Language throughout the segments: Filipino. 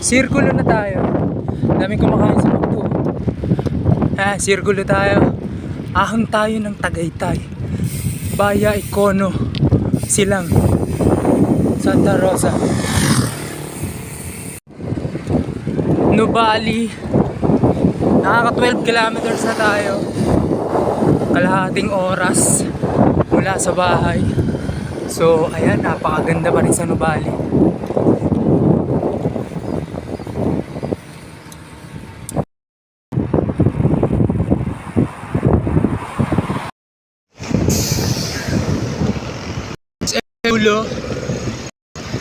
Sirkulo na tayo. Daming kumakain sa McDo. Sirkulo tayo. Ahon tayo ng Tagaytay. Baya Icono. Silang Santa Rosa. Nubali. Nakaka 12 kilometers na tayo. Kalahating oras mula sa bahay. So ayan, napakaganda pa rin sa Nubali.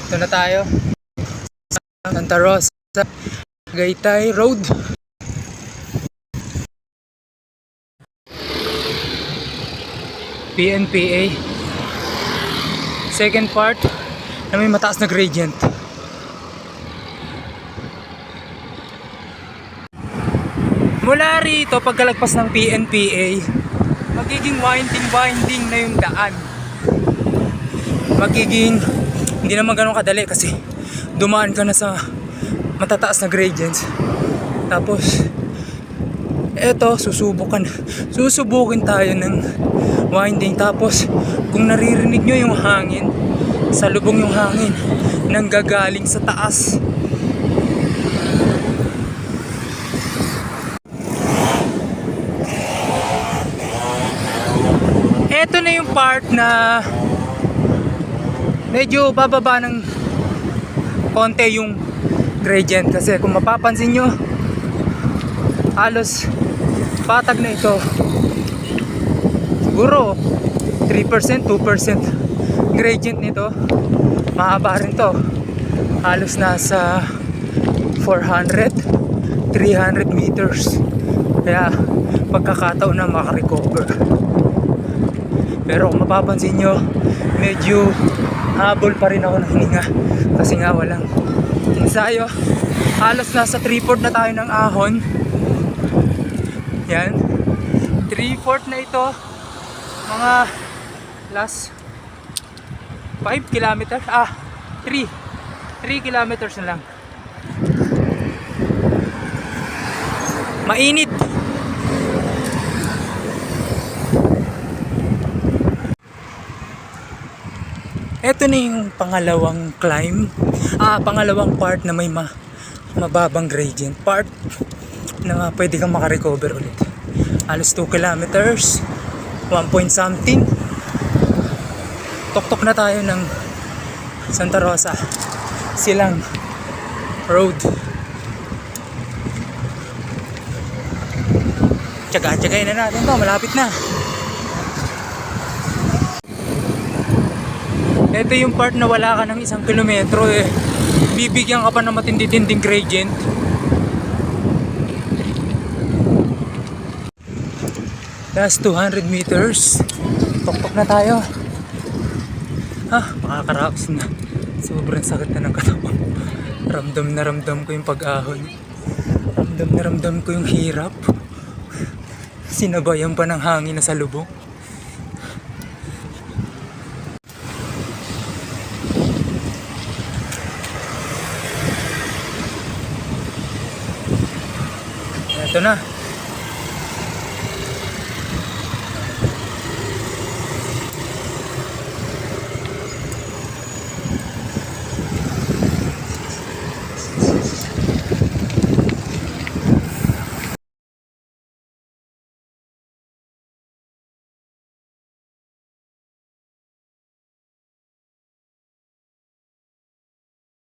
Ito na tayo. Santa Rosa, Tagaytay Road. PNPA. Second part na may mataas na gradient. Mula rito, pagkalagpas ng PNPA, magiging winding na yung daan. Magiging hindi naman ganun kadali kasi dumaan ka na sa matataas na gradients. Tapos eto, susubukin tayo ng winding. Tapos kung naririnig nyo yung hangin, sa lubong yung hangin nang gagaling sa taas. Eto na yung part na medyo bababa ng konti yung gradient. Kasi kung mapapansin nyo, halos patag na ito. Siguro 3%, 2% gradient nito. Mahaba rin to. Halos nasa 400, 300 meters. Kaya pagkakataon na makarecover. Pero kung mapapansin nyo, medyo habol pa rin ako ng hininga kasi nga walang ensayo. Halos nasa 3/4 na tayo ng ahon. Yan, 3/4 na ito. Mga last 5 kilometers, 3 kilometers na lang. Mainit. Ito na yung pangalawang climb. Pangalawang part na may mababang gradient. Part na pwede kang makarecover ulit. Alos 2 kilometers, 1 point something. Tuktok na tayo ng Santa Rosa Silang Road. Tsaga-tsagayin na natin to, malapit na. Ito yung part na wala ka ng 1 kilometro eh. Bibigyan ka pa ng matindi-tinding gradient. Last 200 meters. Tok-tok na tayo. Makakaraos na. Sobrang sakit na ng katawan. Ramdam na ramdam ko yung pag-ahon. Ramdam na ramdam ko yung hirap. Sinabayan pa ng hangin na sa lubong. Ito na.